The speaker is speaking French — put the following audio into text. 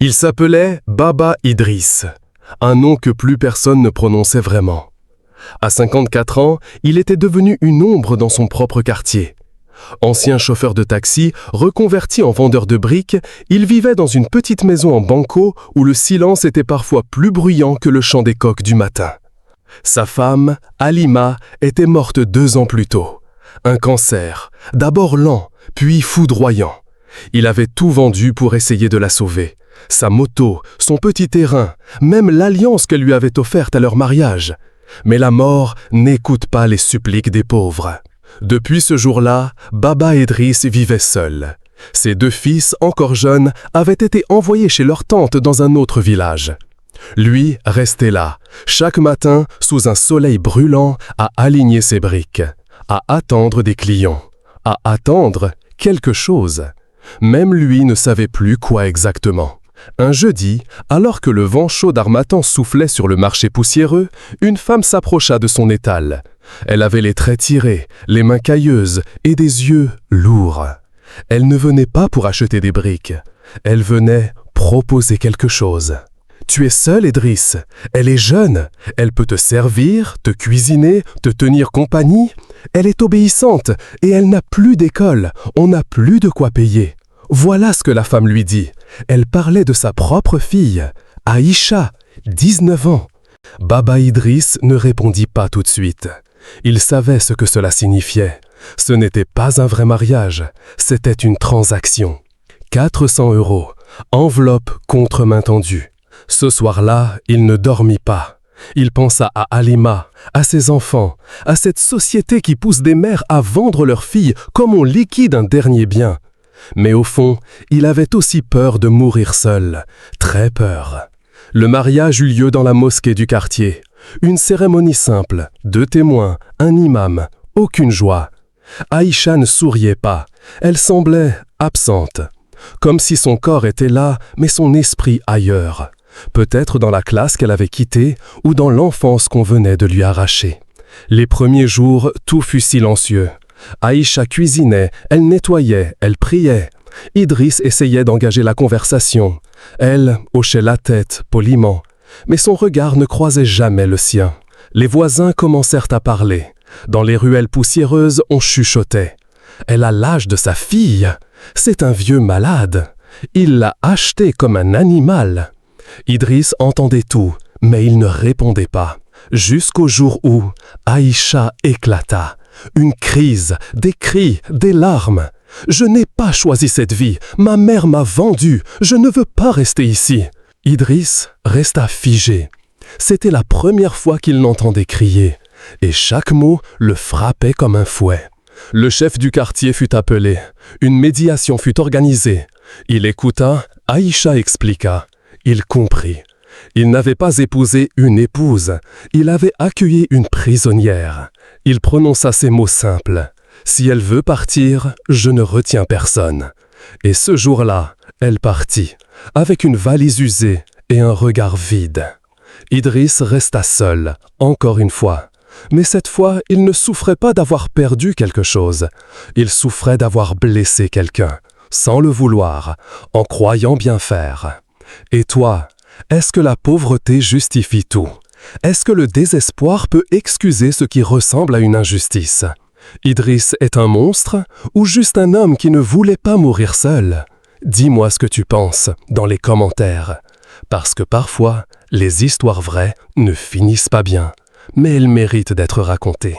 Il s'appelait Baba Idriss, un nom que plus personne ne prononçait vraiment. À 54 ans, il était devenu une ombre dans son propre quartier. Ancien chauffeur de taxi, reconverti en vendeur de briques, il vivait dans une petite maison en banco où le silence était parfois plus bruyant que le chant des coqs du matin. Sa femme, Halima, était morte 2 ans plus tôt. Un cancer, d'abord lent, puis foudroyant. Il avait tout vendu pour essayer de la sauver. Sa moto, son petit terrain, même l'alliance qu'elle lui avait offerte à leur mariage. Mais la mort n'écoute pas les suppliques des pauvres. Depuis ce jour-là, Baba Idriss vivait seul. Ses 2 fils, encore jeunes, avaient été envoyés chez leur tante dans un autre village. Lui restait là, chaque matin, sous un soleil brûlant, à aligner ses briques, à attendre des clients, à attendre quelque chose. Même lui ne savait plus quoi exactement. Un jeudi, alors que le vent chaud d'harmattan soufflait sur le marché poussiéreux, une femme s'approcha de son étal. Elle avait les traits tirés, les mains cailleuses et des yeux lourds. Elle ne venait pas pour acheter des briques. Elle venait proposer quelque chose. « Tu es seul, Idriss. Elle est jeune. Elle peut te servir, te cuisiner, te tenir compagnie. Elle est obéissante et elle n'a plus d'école. On n'a plus de quoi payer. » Voilà ce que la femme lui dit. Elle parlait de sa propre fille, Aïcha, 19 ans. Baba Idriss ne répondit pas tout de suite. Il savait ce que cela signifiait. Ce n'était pas un vrai mariage, c'était une transaction. 400 €, enveloppe contre main tendue. Ce soir-là, il ne dormit pas. Il pensa à Halima, à ses enfants, à cette société qui pousse des mères à vendre leurs filles comme on liquide un dernier bien. Mais au fond, il avait aussi peur de mourir seul, très peur. Le mariage eut lieu dans la mosquée du quartier. Une cérémonie simple, 2 témoins, un imam, aucune joie. Aïcha ne souriait pas, elle semblait absente. Comme si son corps était là, mais son esprit ailleurs. Peut-être dans la classe qu'elle avait quittée ou dans l'enfance qu'on venait de lui arracher. Les premiers jours, tout fut silencieux. Aïcha cuisinait, elle nettoyait, elle priait. Idriss essayait d'engager la conversation. Elle hochait la tête poliment, mais son regard ne croisait jamais le sien. Les voisins commencèrent à parler. Dans les ruelles poussiéreuses, on chuchotait. « Elle a l'âge de sa fille. C'est un vieux malade. Il l'a achetée comme un animal. » Idriss entendait tout, mais il ne répondait pas. Jusqu'au jour où Aïcha éclata. Une crise, des cris, des larmes. « Je n'ai pas choisi cette vie. Ma mère m'a vendu. Je ne veux pas rester ici. » Idriss resta figé. C'était la première fois qu'il l'entendait crier, et chaque mot le frappait comme un fouet. Le chef du quartier fut appelé. Une médiation fut organisée. Il écouta, Aïcha expliqua. Il comprit. Il n'avait pas épousé une épouse, il avait accueilli une prisonnière. Il prononça ces mots simples. « Si elle veut partir, je ne retiens personne. » Et ce jour-là, elle partit, avec une valise usée et un regard vide. Idriss resta seul, encore une fois. Mais cette fois, il ne souffrait pas d'avoir perdu quelque chose. Il souffrait d'avoir blessé quelqu'un, sans le vouloir, en croyant bien faire. Et toi, est-ce que la pauvreté justifie tout? Est-ce que le désespoir peut excuser ce qui ressemble à une injustice? Idriss est un monstre ou juste un homme qui ne voulait pas mourir seul? Dis-moi ce que tu penses dans les commentaires. Parce que parfois, les histoires vraies ne finissent pas bien, mais elles méritent d'être racontées.